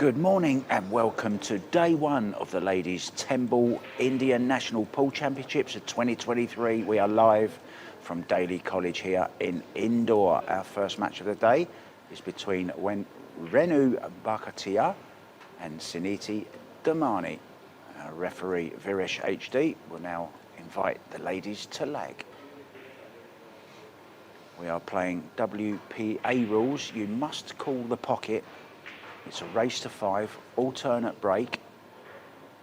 Good morning and welcome to day one of the Ladies 10-Ball Indian National Pool Championships of 2023. We are live from Daly College here in Indore. Our first match of the day is between Renu Bharkatiya and Suniti Damani. Our referee Viresh HD will now invite the ladies to lag. We are playing WPA rules. You must call the pocket. It's a race to 5, alternate break,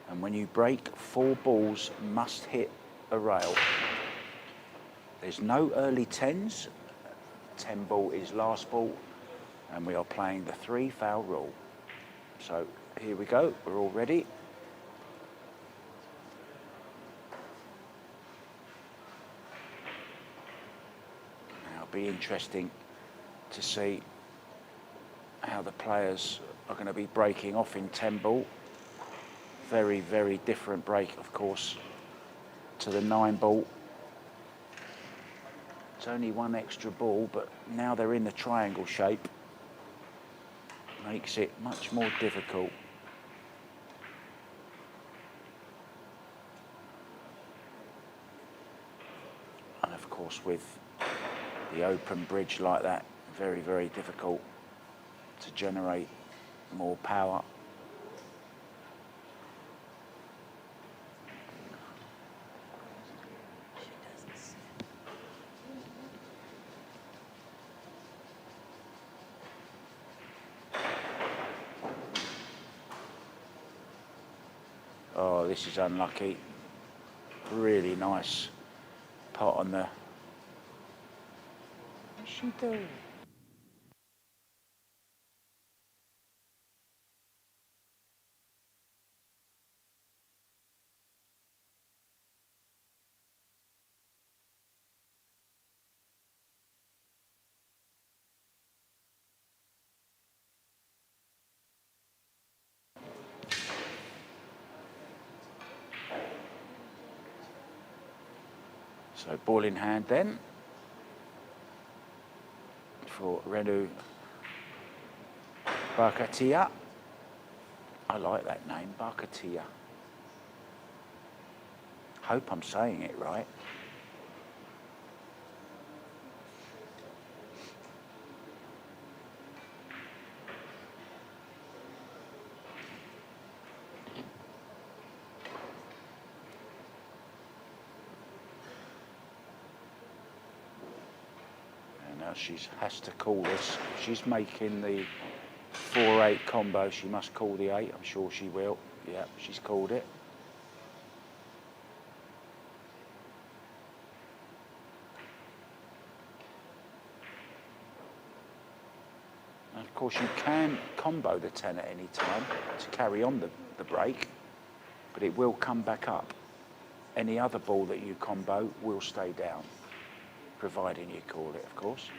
and when you break, 4 balls must hit a rail. There's no early 10s. 10 ball is last ball, and we are playing the 3 foul rule. So here we go, we're all ready. Now it'll be interesting to see how the players are going to be breaking off in 10 ball. Very, very different break, of course, to the 9 ball. It's only 1 extra ball, but now they're in the triangle shape. Makes it much more difficult. And of course, with the open bridge like that, very, very difficult to generate more power. Oh, this is unlucky. Really nice pot on the... What's she doing? So ball in hand then for Renu Bharkatiya. I like that name, Bharkatiya. Hope I'm saying it right. Now she has to call this. She's making the 4-8 combo. She must call the 8. I'm sure she will. Yeah, she's called it. And of course, you can combo the 10 at any time to carry on the break, but it will come back up. Any other ball that you combo will stay down, providing you call it, of course.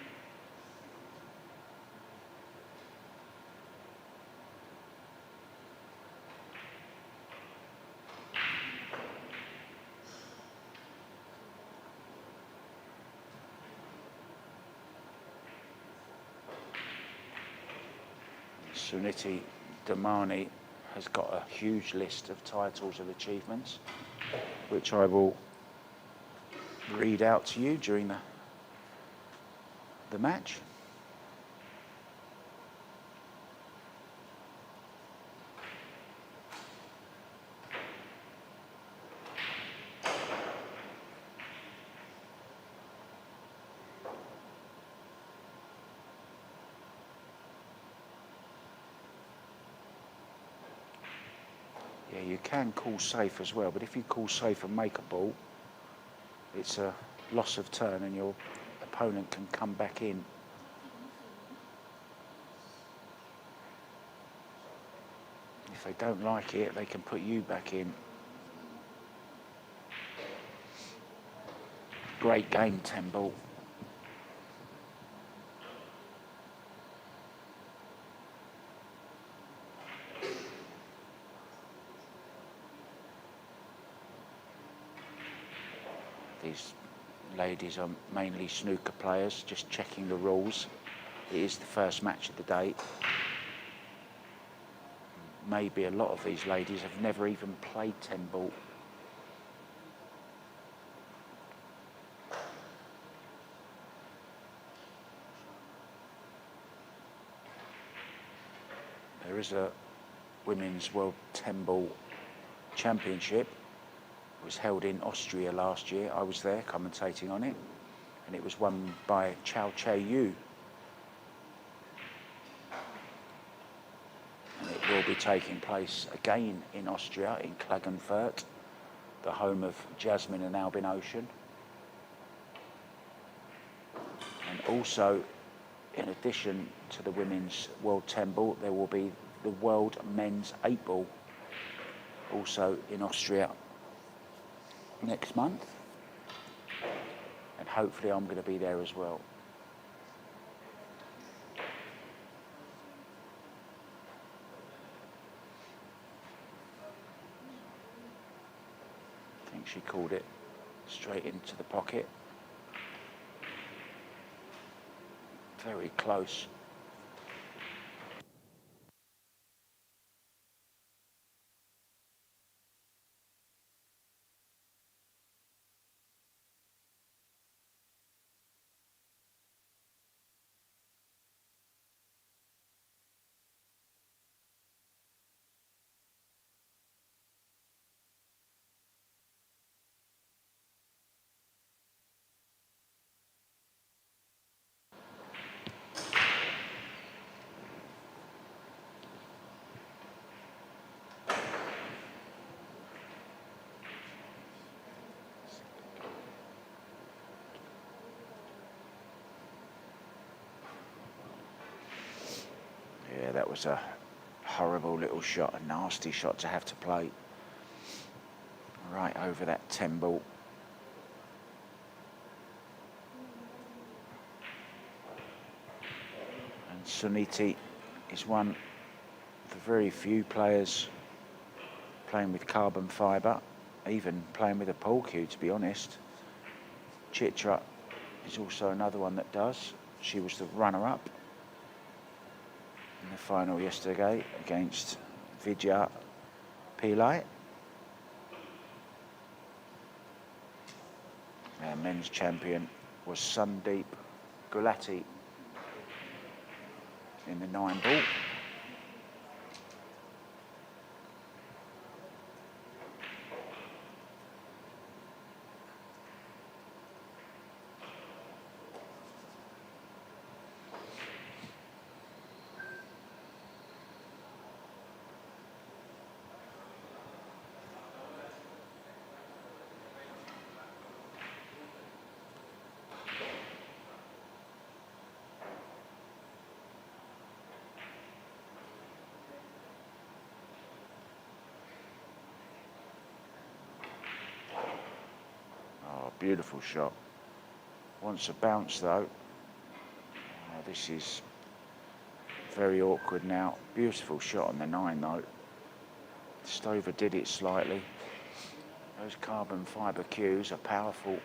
Suniti Damani has got a huge list of titles and achievements, which I will read out to you during the match. Yeah, you can call safe as well, but if you call safe and make a ball, it's a loss of turn and your opponent can come back in. If they don't like it, they can put you back in. Great game, 10 ball. These ladies are mainly snooker players, just checking the rules. It is the first match of the day. maybe a lot of these ladies have never even played 10 ball. There is a Women's World 10 Ball Championship. It was held in Austria last year. I was there commentating on it, and it was won by Chao Che-Yu. And it will be taking place again in Austria, in Klagenfurt, the home of Jasmine and Albin Ocean. And also, in addition to the Women's World 10 Ball, there will be the World Men's 8 Ball, also in Austria next month. And hopefully I'm going to be there as well. I think she called it straight into the pocket. Very close. Yeah, that was a horrible little shot, a nasty shot to have to play. Right over that 10 ball. And Suniti is one of the very few players playing with carbon fibre, even playing with a pole cue, to be honest. Chitra is also another one that does. She was the runner-up in the final yesterday against Vidya Pillai. Our men's champion was Sandeep Gulati in the 9 ball. Beautiful shot. Wants a bounce though. Oh, this is very awkward now. Beautiful shot on the 9 though. Just overdid it slightly. Those carbon fibre cues are powerful.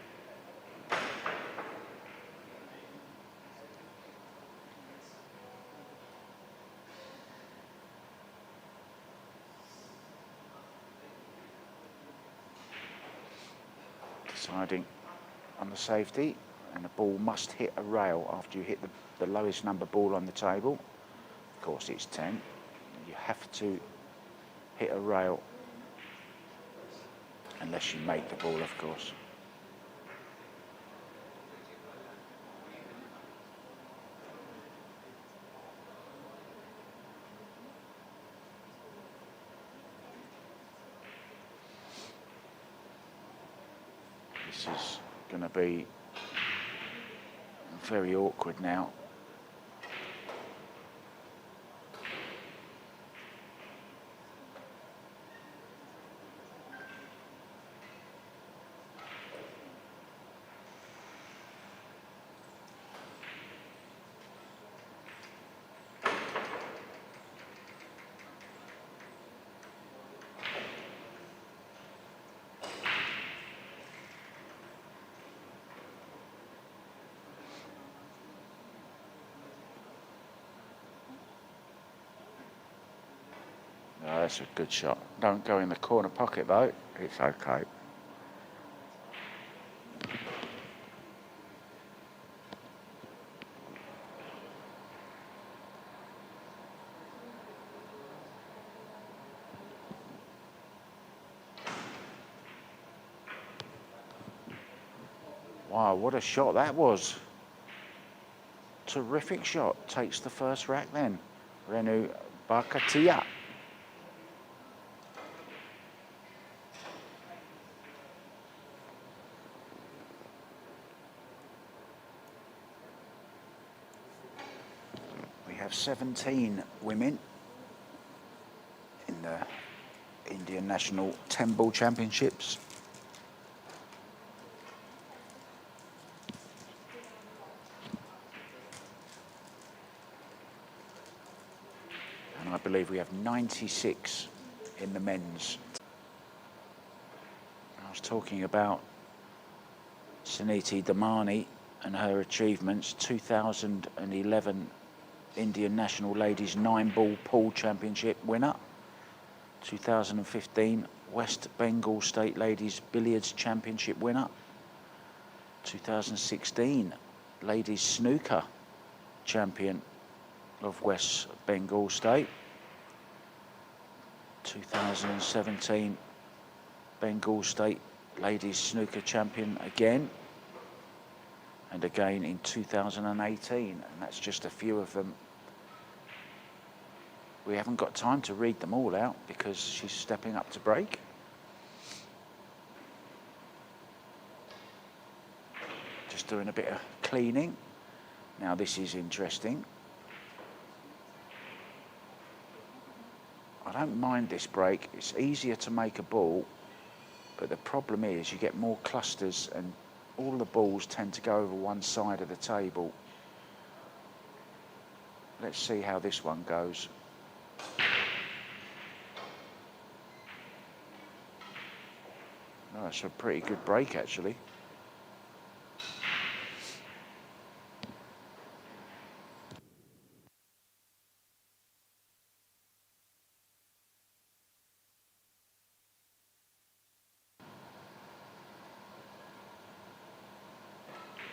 Deciding on the safety, and the ball must hit a rail after you hit the lowest number ball on the table. Of course it's 10. You have to hit a rail unless you make the ball, of course. This is going to be very awkward now. Oh, that's a good shot. Don't go in the corner pocket though. It's okay. Wow, what a shot that was. Terrific shot. Takes the first rack then. Renu Bharkatiya. We have 17 women in the Indian National 10 Ball Championships. And I believe we have 96 in the men's. I was talking about Suniti Damani and her achievements. 2011 Indian National Ladies 9-Ball Pool Championship winner. 2015 West Bengal State Ladies Billiards Championship winner. 2016 Ladies Snooker Champion of West Bengal State. 2017 Bengal State Ladies Snooker Champion again. And again in 2018, and that's just a few of them. We haven't got time to read them all out because she's stepping up to break. Just doing a bit of cleaning. Now this is interesting. I don't mind this break. It's easier to make a ball, but the problem is you get more clusters and all the balls tend to go over one side of the table. Let's see how this one goes. Oh, that's a pretty good break actually.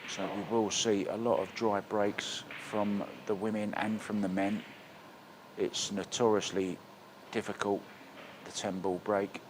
So we will see a lot of dry breaks from the women and from the men. It's notoriously difficult, the 10-ball break.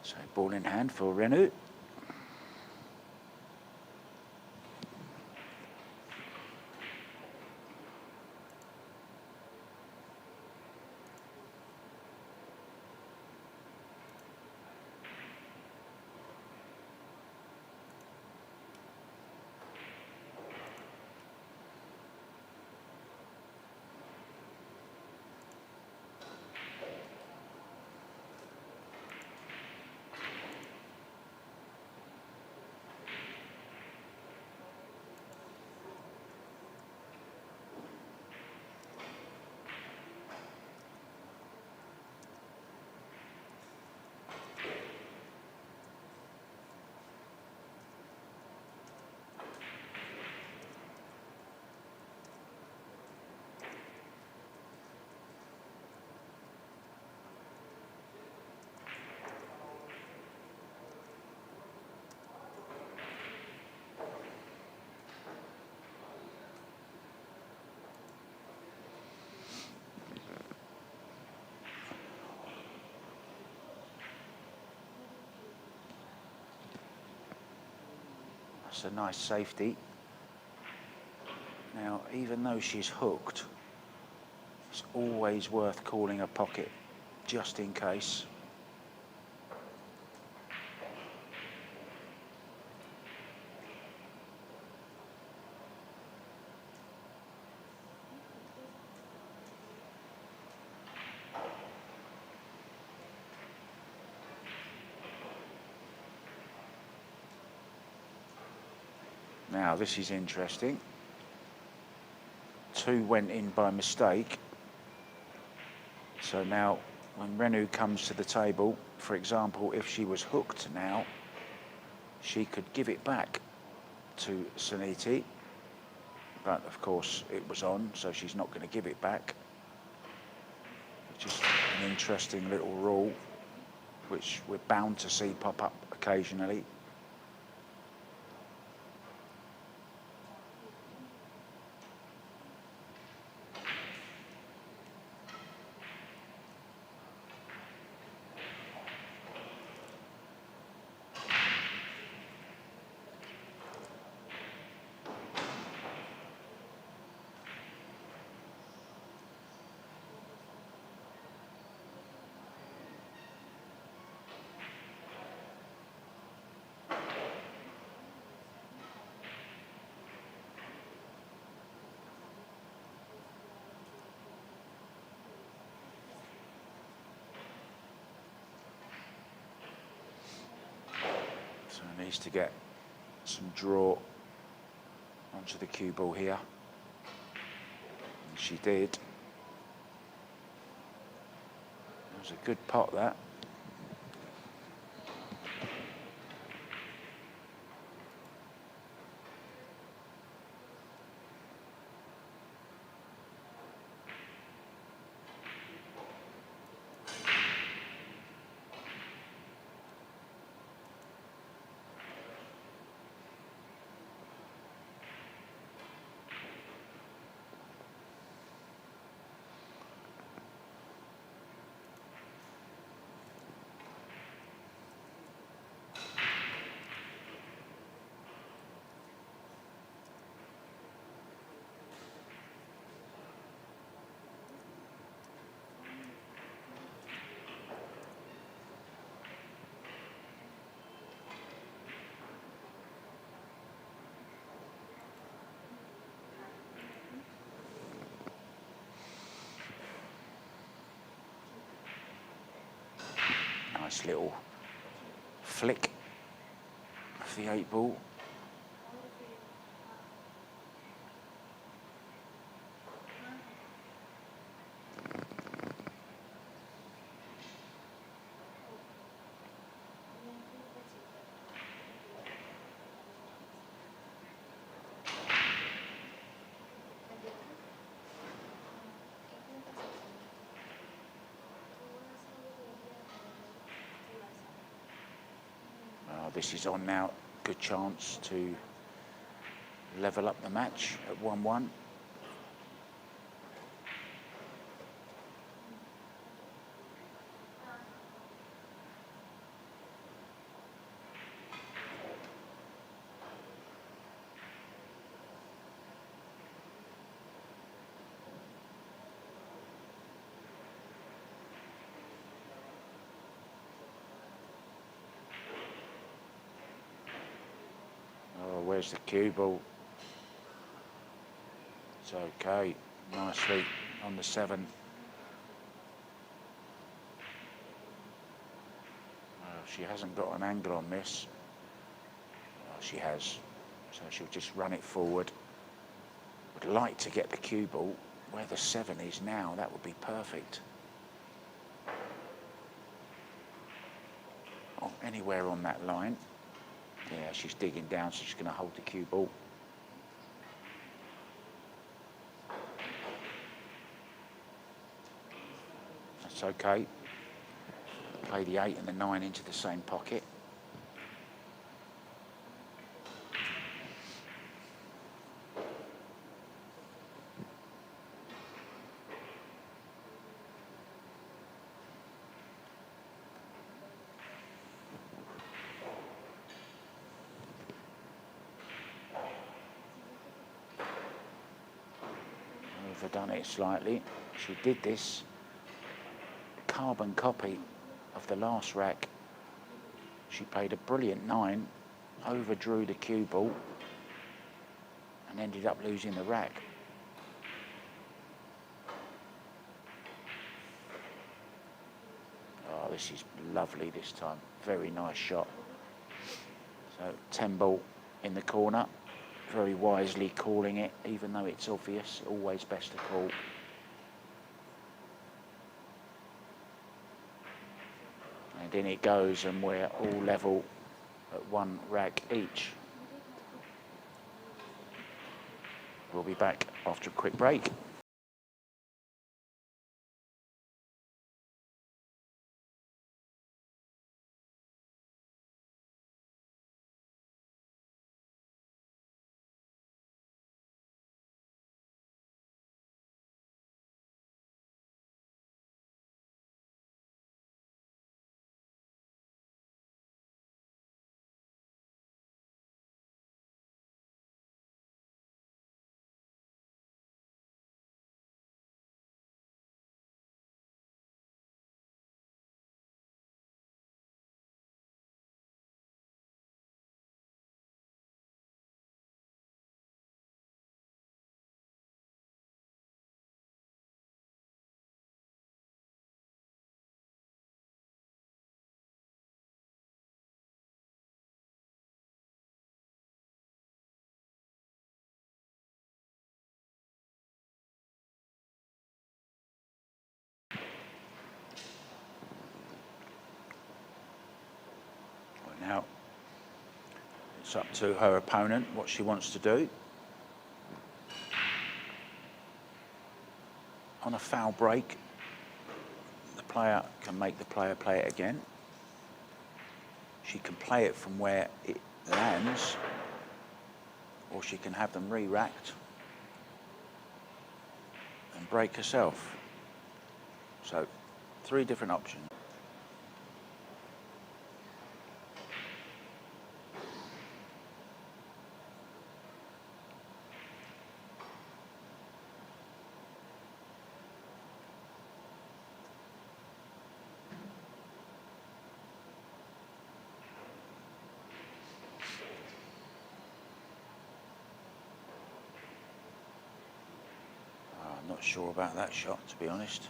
So ball in hand for Renu. That's a nice safety. Now, even though she's hooked, it's always worth calling a pocket, just in case. Now this is interesting. 2 went in by mistake. So now when Renu comes to the table, for example, if she was hooked now, she could give it back to Suniti. But of course it was on, so she's not going to give it back. Just an interesting little rule, which we're bound to see pop up occasionally. So needs to get some draw onto the cue ball here. And she did. It was a good pot, that. Nice little flick of the 8 ball. This is on now. Good chance to level up the match at 1-1. Where's the cue ball? It's okay, nicely on the 7. She hasn't got an angle on this. She has, so she'll just run it forward. Would like to get the cue ball where the 7 is now. That would be perfect. Oh, anywhere on that line. Yeah, she's digging down, so she's going to hold the cue ball. That's okay. Play the 8 and the 9 into the same pocket. Overdone it slightly. She did this carbon copy of the last rack. She played a brilliant 9, overdrew the cue ball, and ended up losing the rack. Oh, this is lovely this time. Very nice shot. So 10 ball in the corner very wisely calling it, even though it's obvious. Always best to call. And in it goes, and we're all level at 1 rag each. We'll be back after a quick break. Now, it's up to her opponent what she wants to do. On a foul break, the player can make the player play it again. She can play it from where it lands, or she can have them re-racked and break herself. So, 3 different options. I'm not sure about that shot, to be honest.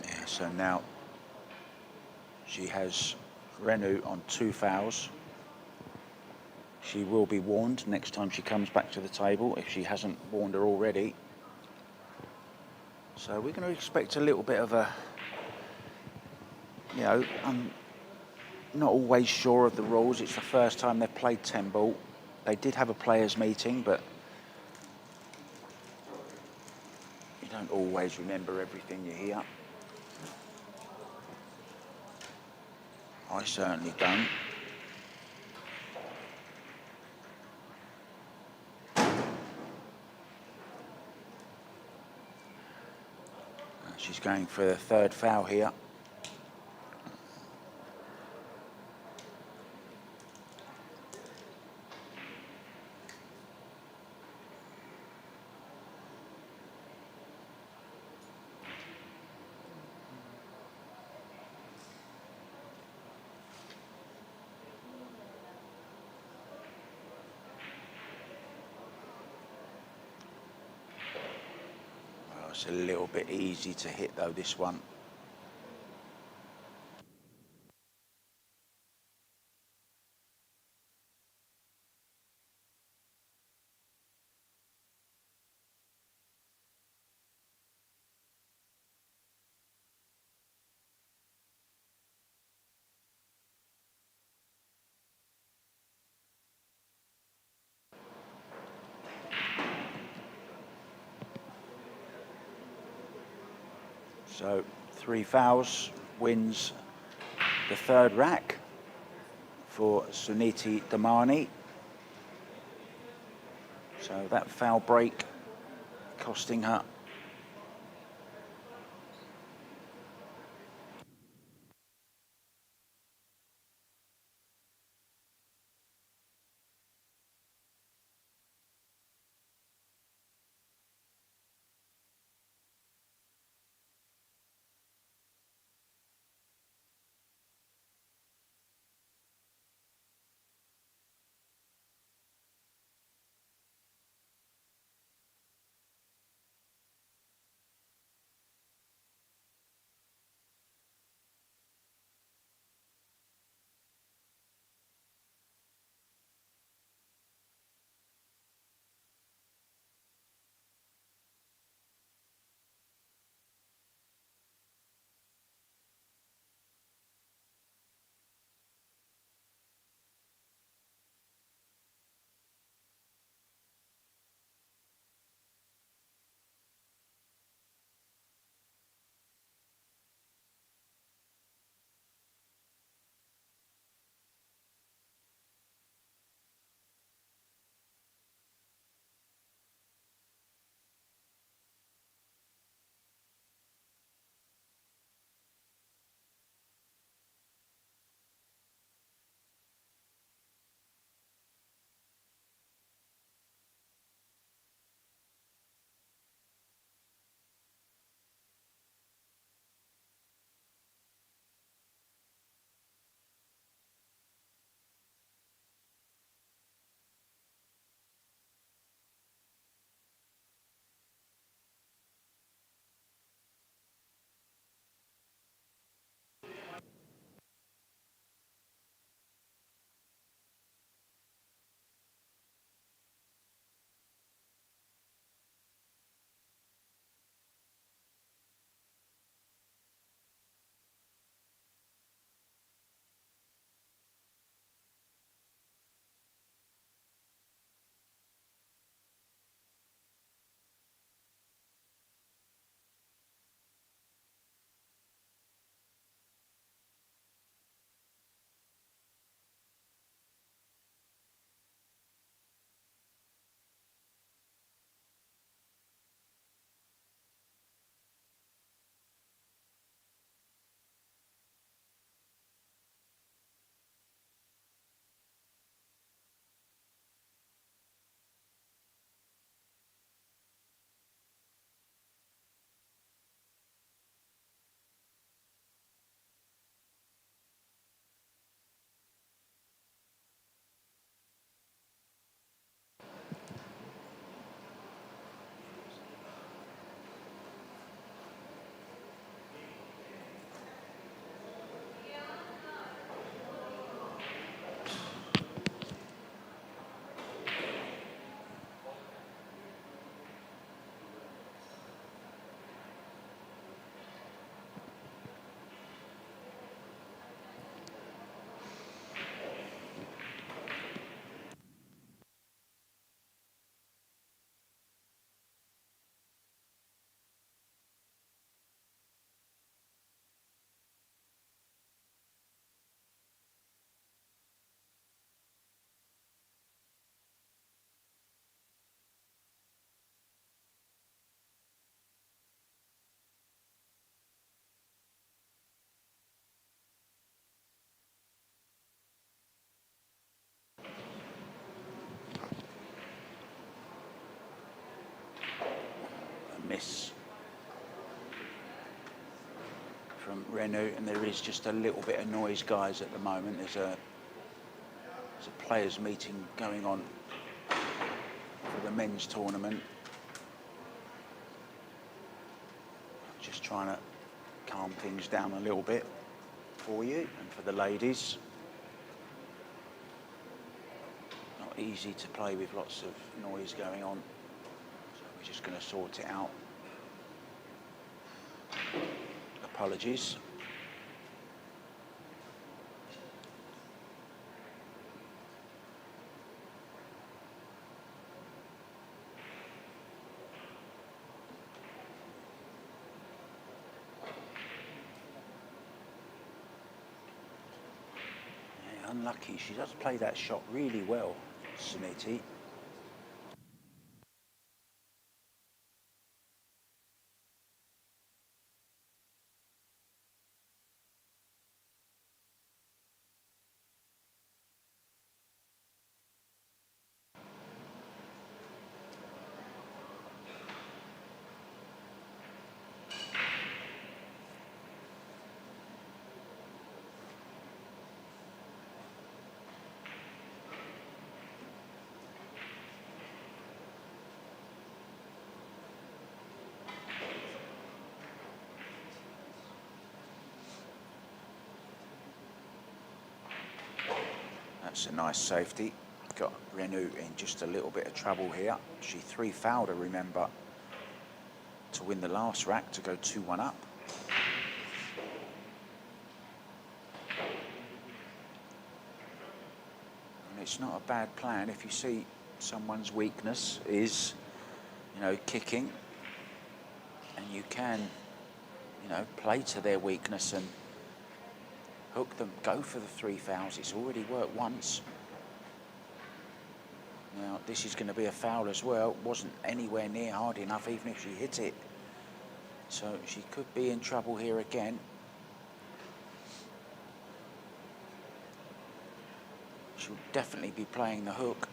Yeah, so now she has Renu on 2 fouls. She will be warned next time she comes back to the table, if she hasn't warned her already. So we're going to expect a little bit of a, you know, I'm not always sure of the rules. It's the first time they've played 10 ball. They did have a players' meeting, but you don't always remember everything you hear. I certainly don't. She's going for the 3rd foul here. Well, it's a little bit easy to hit though, this one. So 3 fouls wins the 3rd rack for Suniti Damani. So that foul break costing her. miss from Renu, and there is just a little bit of noise, guys, at the moment. There's a players' meeting going on for the men's tournament. Just trying to calm things down a little bit for you and for the ladies. Not easy to play with lots of noise going on, so we're just going to sort it out. Apologies. Yeah, unlucky. She does play that shot really well, Suniti. That's a nice safety. Got Renu in just a little bit of trouble here. She 3-fouled her, remember, to win the last rack, to go 2-1 up. And it's not a bad plan if you see someone's weakness is, you know, kicking, and you can, you know, play to their weakness and hook them, go for the 3 fouls. It's already worked once. Now, this is going to be a foul as well. Wasn't anywhere near hard enough, even if she hit it. So she could be in trouble here again. She'll definitely be playing the hook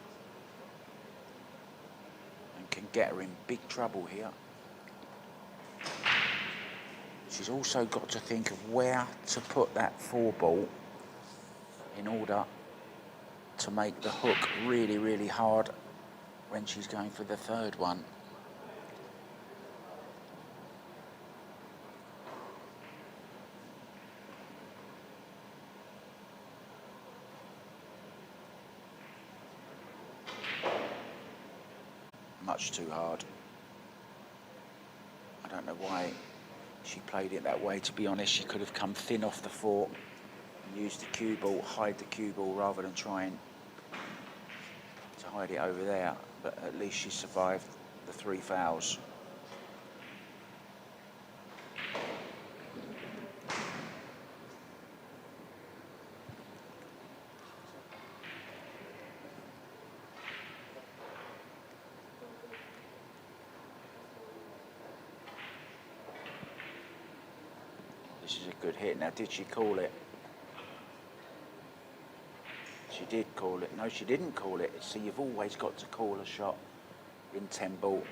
and can get her in big trouble here. She's also got to think of where to put that 4 ball in order to make the hook really, really hard when she's going for the 3rd one. Much too hard. I don't know why she played it that way, to be honest. She could have come thin off the 4 and used the cue ball, hide the cue ball, rather than trying to hide it over there. But at least she survived the 3 fouls. This is a good hit. Now, did she call it? She did call it. No, she didn't call it. See, you've always got to call a shot in 10 ball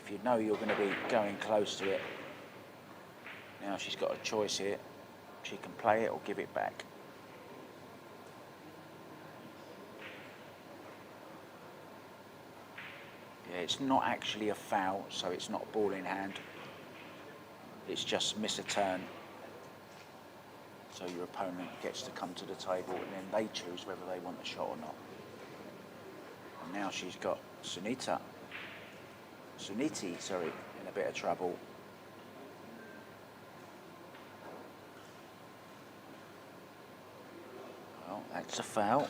if you know you're going to be going close to it. Now she's got a choice here. She can play it or give it back. Yeah, it's not actually a foul, so it's not ball in hand. It's just miss a turn. So your opponent gets to come to the table, and then they choose whether they want the shot or not. And now she's got Suniti, in a bit of trouble. Well, that's a foul.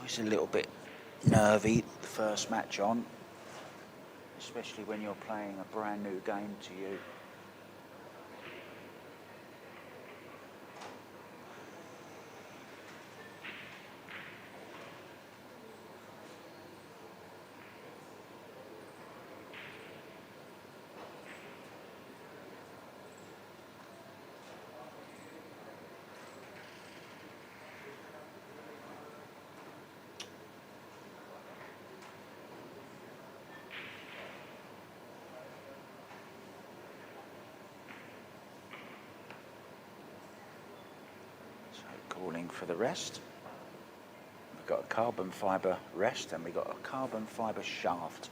It's a little bit nervy the first match on, especially when you're playing a brand new game to you. Calling for the rest. We've got a carbon fibre rest and we've got a carbon fibre shaft.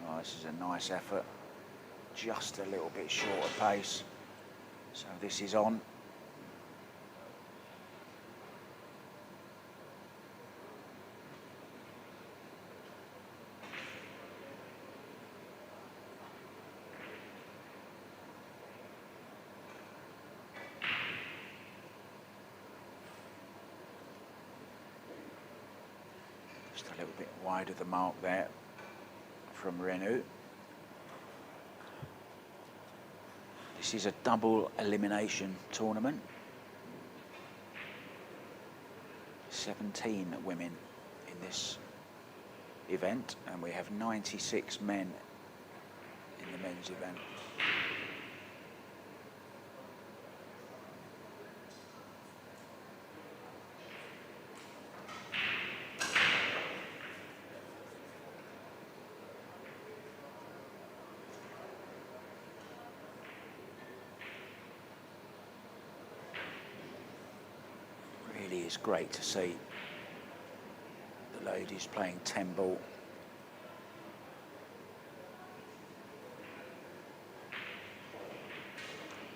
Oh, this is a nice effort, just a little bit short of pace. So this is on. Just a little bit wide of the mark there from Renu. This is a double elimination tournament. 17 women in this event, and we have 96 men in the men's event. Really is great to see the ladies playing 10 ball.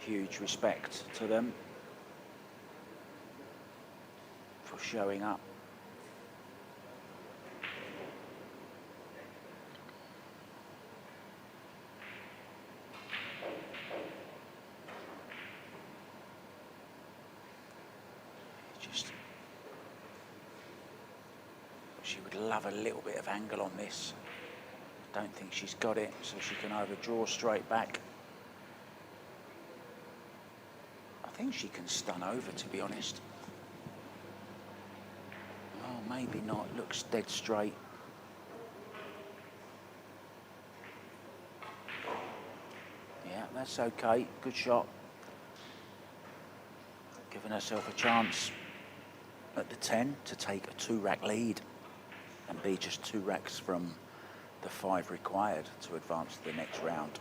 Huge respect to them for showing up. She would love a little bit of angle on this. Don't think she's got it, so she can either draw straight back. I think she can stun over, to be honest. Oh, maybe not. Looks dead straight. Yeah, that's okay. Good shot. Giving herself a chance at the 10 to take a 2-rack lead and be just 2 racks from the 5 required to advance to the next round.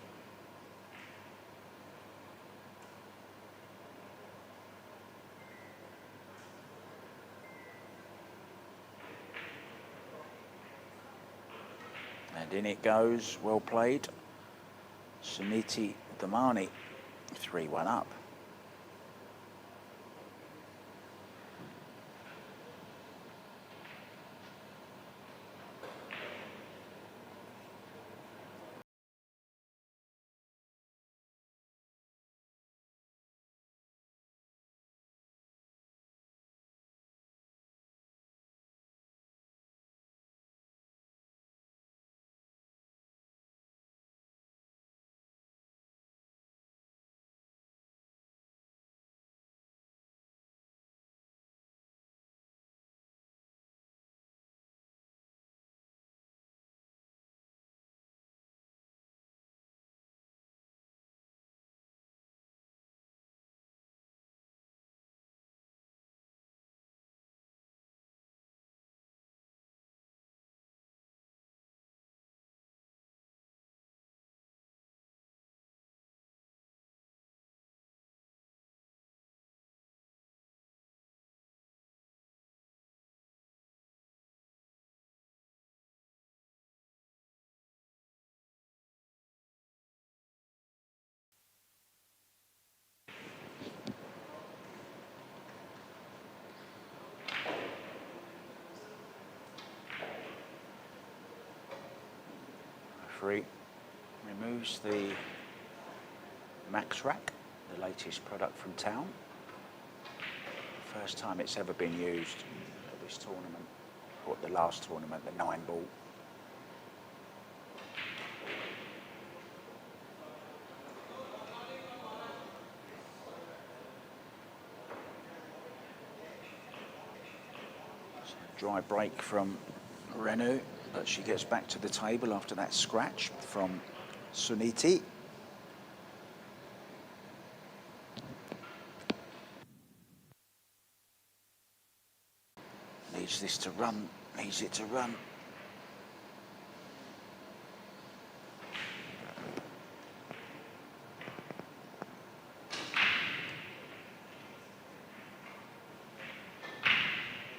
And in it goes, well played. Suniti Damani, 3-1 up. referee removes the Max Rack, the latest product from town. First time it's ever been used at this tournament, or at the last tournament, the 9-ball. So dry break from Renu, but she gets back to the table after that scratch from Suniti. Needs this to run, needs it to run.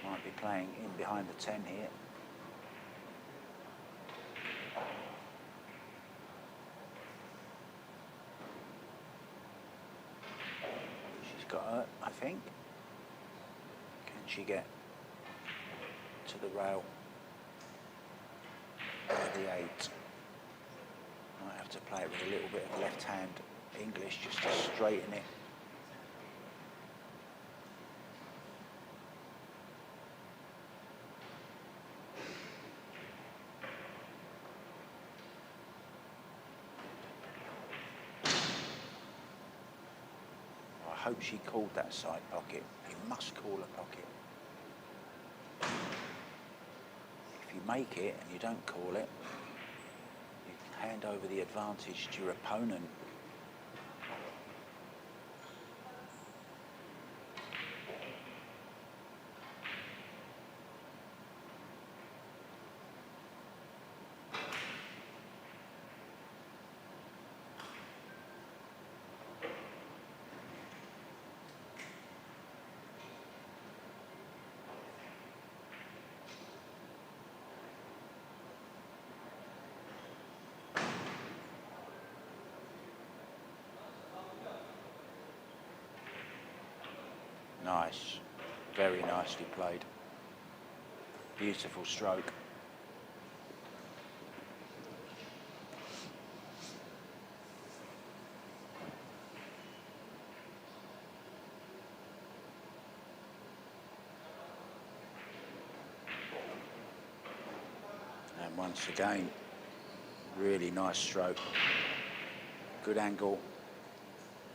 Might be playing in behind the 10 here. She's got her, I think. Can she get to the rail by the 8? Might have to play it with a little bit of left hand English just to straighten it. I hope she called that side pocket. You must call a pocket. If you make it and you don't call it, you can hand over the advantage to your opponent. Nice, very nicely played. Beautiful stroke. And once again, really nice stroke. Good angle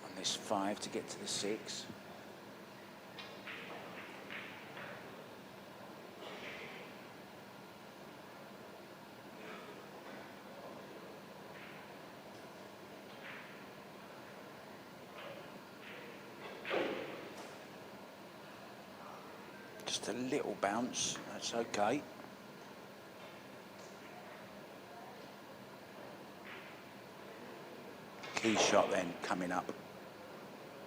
on this 5 to get to the 6. Just a little bounce, that's okay. Key shot then coming up.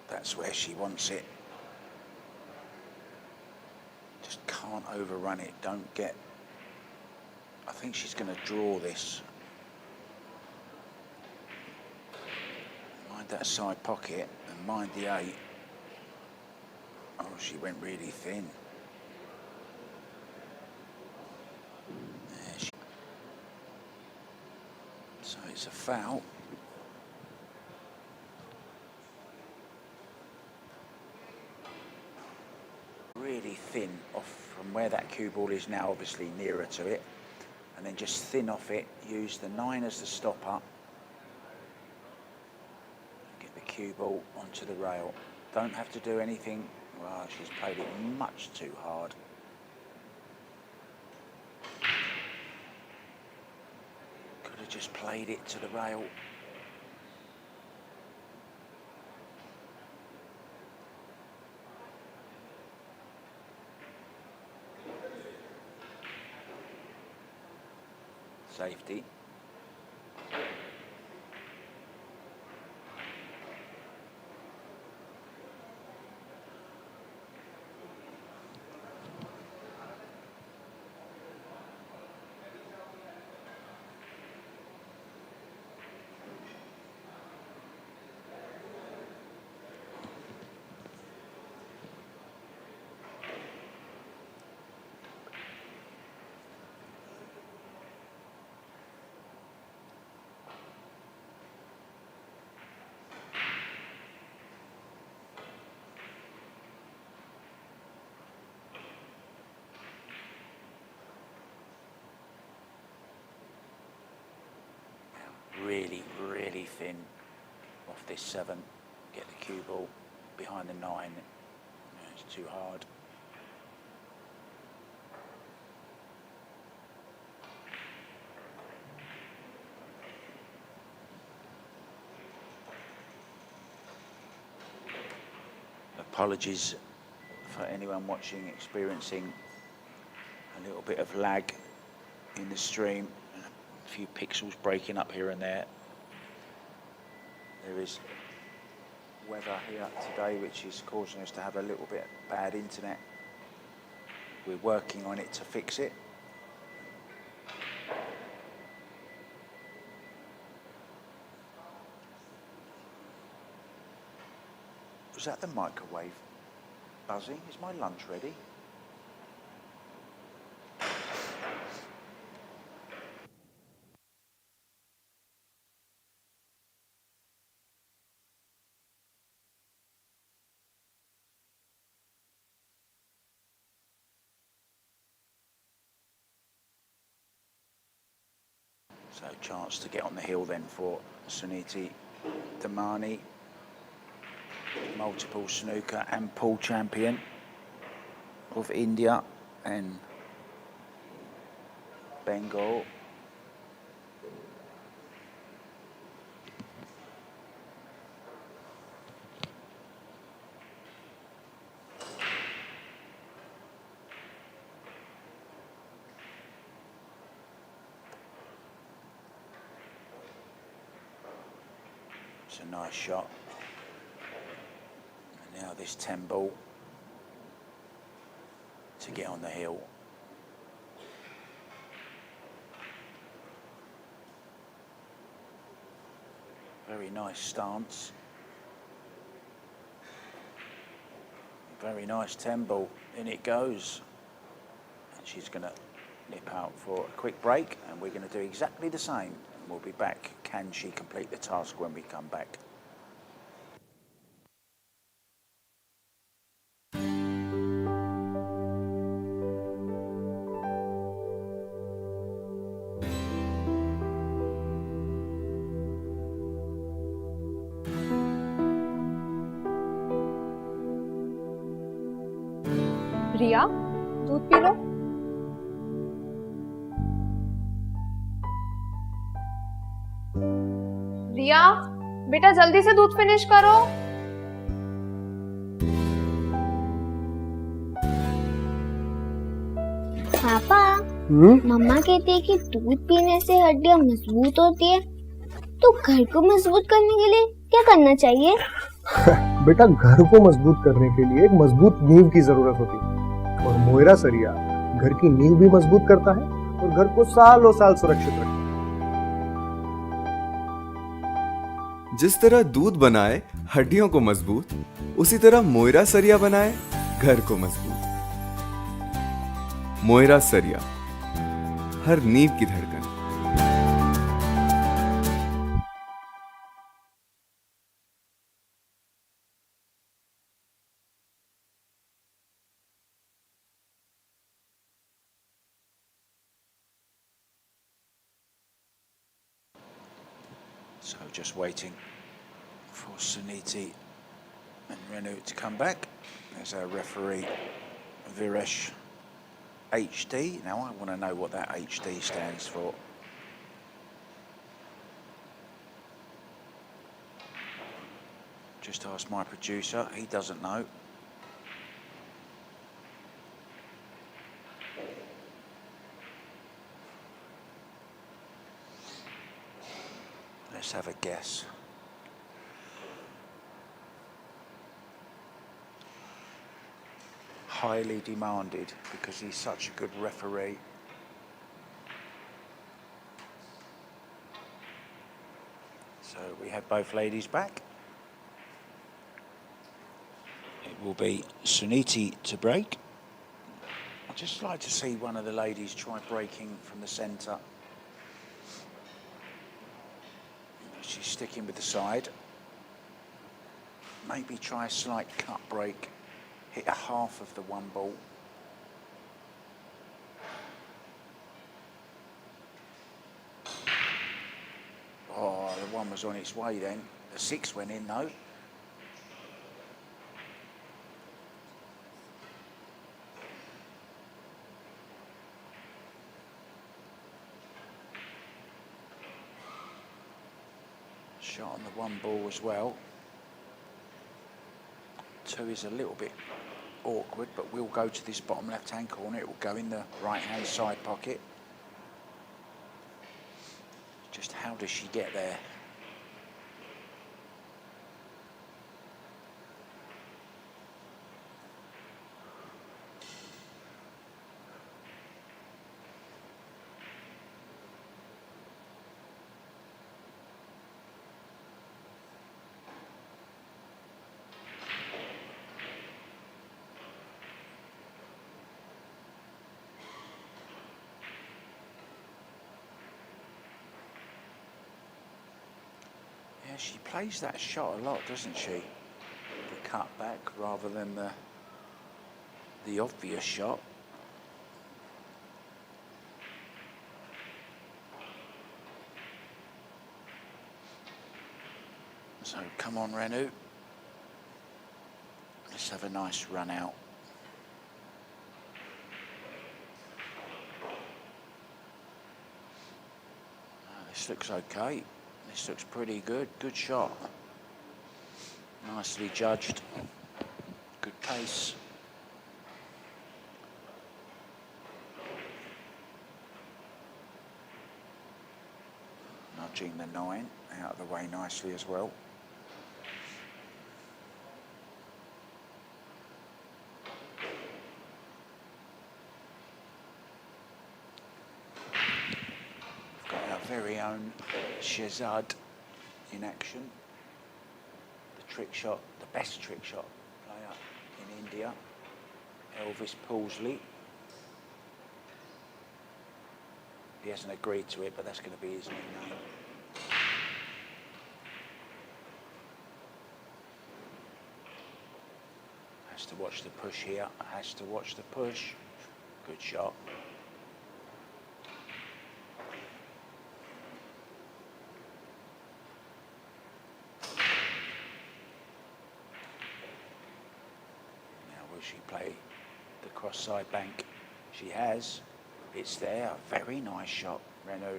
That's where she wants it. Just can't overrun it, don't get... I think she's going to draw this. Mind that side pocket and mind the 8. Oh, she went really thin. So it's a foul. Really thin off from where that cue ball is now, obviously nearer to it. And then just thin off it, use the 9 as the stopper. Get the cue ball onto the rail. Don't have to do anything. Well, she's played it much too hard. Could have just played it to the rail. Safety. really, really thin off this 7. Get the cue ball behind the 9. No, it's too hard. Apologies for anyone watching experiencing a little bit of lag in the stream, a few pixels breaking up here and there. There is weather here today which is causing us to have a little bit bad internet. We're working on it to fix it. Was that the microwave buzzing? Is my lunch ready? So chance to get on the hill then for Suniti Damani, multiple snooker and pool champion of India and Bengal. It's a nice shot. And now this 10 ball to get on the hill. Very nice stance. Very nice 10 ball. In it goes. And she's going to nip out for a quick break, and we're going to do exactly the same. We'll be back. Can she complete the task when we come back? रिया, दूध P low. रिया, बेटा जल्दी से दूध finish करो। पापा, मम्मा कहती है कि दूध पीने से हड्डियां मजबूत होती है, तो घर को मजबूत करने के लिए क्या करना चाहिए? बेटा, घर को मजबूत करने के लिए एक मजबूत नींव की जरूरत होती है, और मोयरा सरिया घर की नींव भी मजबूत करता है और घर को सालों साल सुरक्षित रखता है। जिस तरह दूध बनाए हड्डियों को मजबूत, उसी तरह मोयरा सरिया बनाए घर को मजबूत। मोयरा सरिया, हर नींव की धड़कन। So just waiting for Suniti and Renu to come back. There's our referee, Viresh HD. Now I want to know what that HD stands for. Just asked my producer, he doesn't know. Let's have a guess. Highly demanded because he's such a good referee. So we have both ladies back. It will be Suniti to break. I'd just like to see one of the ladies try breaking from the centre. She's sticking with the side. Maybe try a slight cut break. Hit a half of the 1 ball. Oh, one was on its way then. The 6 went in though. Shot on the 1 ball as well. 2 is a little bit awkward, but we'll go to this bottom left-hand corner. It will go in the right-hand side pocket. Just how does she get there? Yeah, she plays that shot a lot, doesn't she? The cut back rather than the obvious shot. So come on, Renu. Let's have a nice run out. This looks okay. This looks pretty good. Good shot. Nicely judged. Good pace. Nudging the 9 out of the way nicely as well. Very own Shehzad in action. The trick shot, the best trick shot player in India, Elvis Paisley. He hasn't agreed to it, but that's going to be his new name. Has to watch the push here, has to watch the push. Good shot. She play the cross side bank? She has. It's there. Very nice shot, Renu.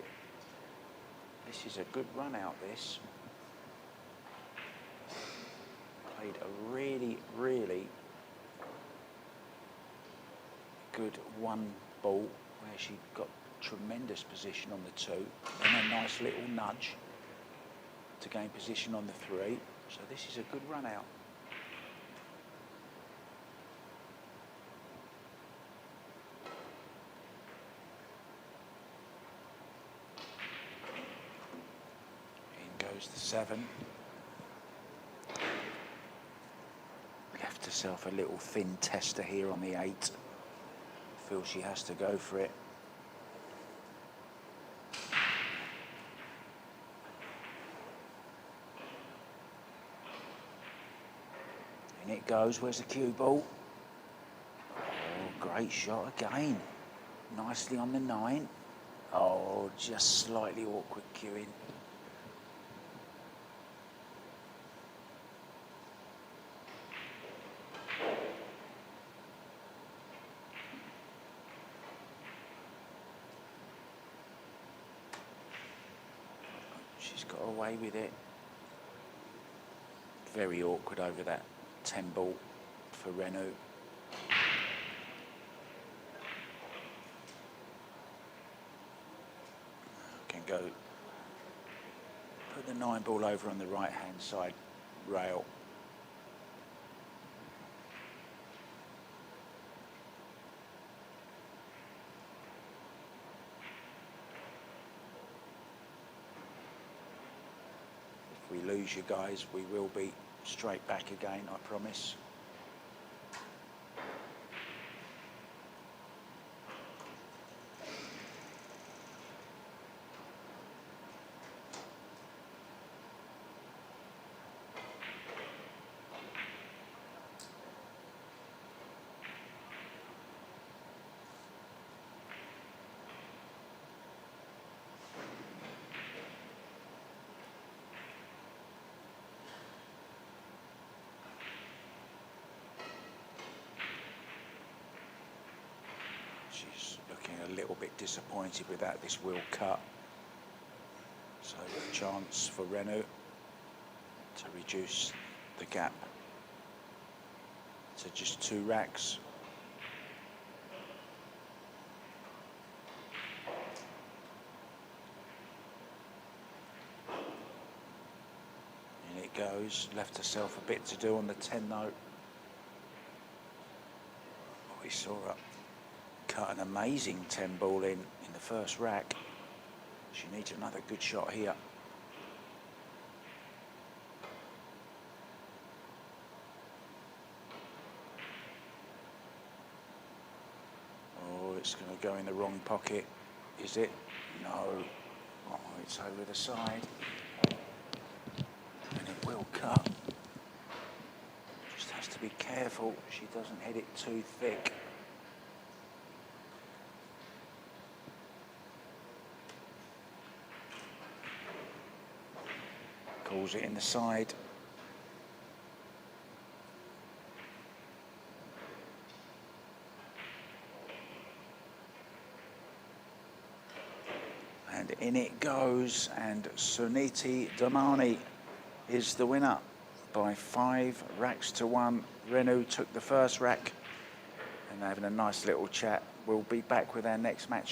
This is a good run out, this. Played a really, really good 1 ball where she got tremendous position on the 2. Then a nice little nudge to gain position on the 3. So this is a good run out. The 7. Left herself a little thin tester here on the 8. Feels she has to go for it. In it goes. Where's the cue ball? Oh, great shot again. Nicely on the 9. Oh, just slightly awkward cueing. She's got away with it. Very awkward over that 10 ball for Renu. Can go put the 9 ball over on the right hand side rail. If we lose you guys, we will be straight back again, I promise. She's looking a little bit disappointed with that. This will cut. So a chance for Renu to reduce the gap to just 2 racks. In it goes. Left herself a bit to do on the 10 note. We saw her cut an amazing 10 ball in the first rack. She needs another good shot here. Oh, it's going to go in the wrong pocket. Is it? No. Oh, it's over the side. And it will cut. Just has to be careful she doesn't hit it too thick. Calls it in the side. And in it goes, and Suniti Damani is the winner by 5 racks to 1. Renu took the first rack, and they're having a nice little chat. We'll be back with our next match.